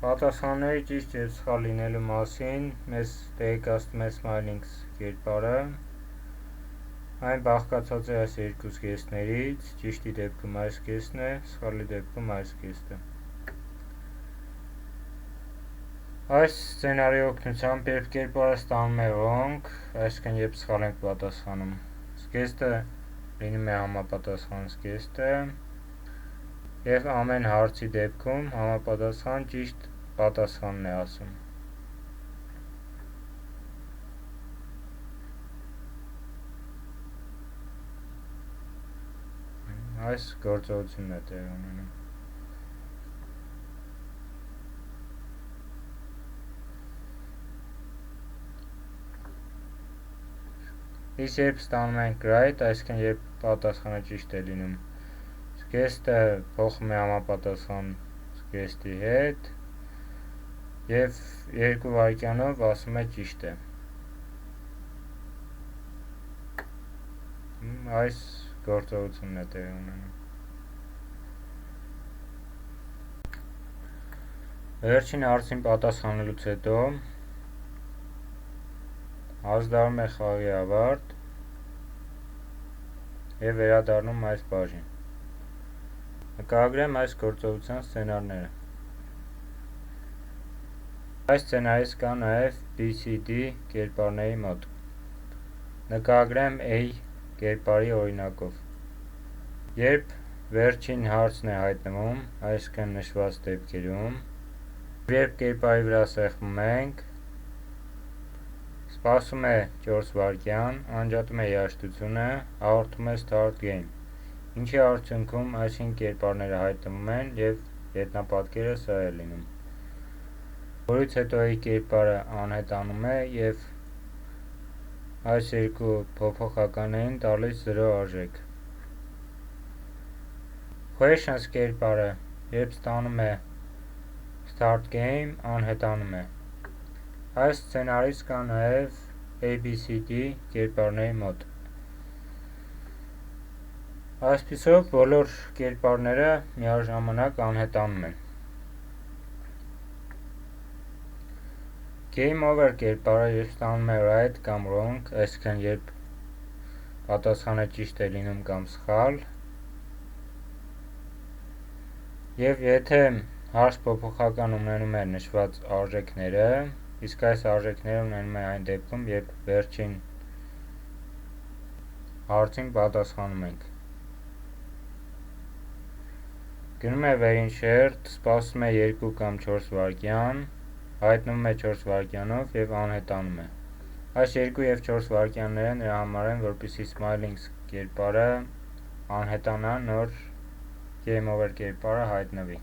Պատասխանների ճիշտ և սխալ լինելու մասին մեզ տեղեկացնում է Smiling կերպարը։ Այն բաղկացած է այս երկու զգեստներից, ճիշտի դեպքում այս զգեստն է, սխալի դեպքում այս զգեստը։ Այս սցենարի օգնությամբ, երբ կերպարը ստանում է wrong, այսինքն երբ սխալ ենք պատասխանում, զգեստը լինում է համապատասխան զգեստը, և ամեն հարցի դեպքում համապատասխան ճիշտ պատասխանն է ասում։ Այս գործողությունն է տեղի ունենում։ Իսկ երբ ստանում ենք right, այսինքն երբ պատասխանը ճիշտ է լինում, զգեստը փոխում է համապատասխան զգեստի հետ և 2 վայրկյանով ասում է ճիշտ է։ Այս գործողությունն է տեղի ունենում։ Վերջին հարցին պատասխանելուց հետո ազդարում է խաղի ավարտ և վերադառնում այս բաժին։ Նկարագրեմ այս գործողության սցենարները։ Այս սցենարից կա նաև BCD կերպարների մոտ։ Նկարագրեմ A կերպարի օրինակով։ Երբ վերջին հարցն է հայտնվում, այսինքն նշված դեպքերում, երբ կերպարի վրա սեղմում ենք, սպասում է 4 վայրկյան, անջատում է երաժշտությունը, հաղորդում է Start Game, ինչի արդյունքում այսինքն կերպարները հայտնվում են և ետնապատկերը սա է լինում, որից հետո A կերպարը անհետանում է և այս երկու փոփոխականներին տալիս 0 արժեք։ Questions կերպարը, երբ ստանում է Start Game, անհետանում է։ Այս սցենարից կա նաև ABCD կերպարների մոտ։ Այսպիսով բոլոր կերպարները միաժամանակ անհետանում են։ Game Over կերպարը, երբ ստանում է right կամ wrong, այսինքն երբ պատասխանը ճիշտ է լինում կամ սխալ, և եթե հարց փոփոխական ունենում է նշված արժեքները, իսկ այս արժեքները ունենում է այն դեպքում, երբ վերջին հարցին պատասխանում ենք։ Գնում է վեր insert, սպասում է 2 կամ 4 վայրկյան, հայտնվում է 4 վայրկյանով և անհետանում է։ Այս 2 և 4 վայրկյանները նրա համար են, որպեսզի Smiling կերպարը անհետանա, նոր Game Over կերպարը հայտնվի։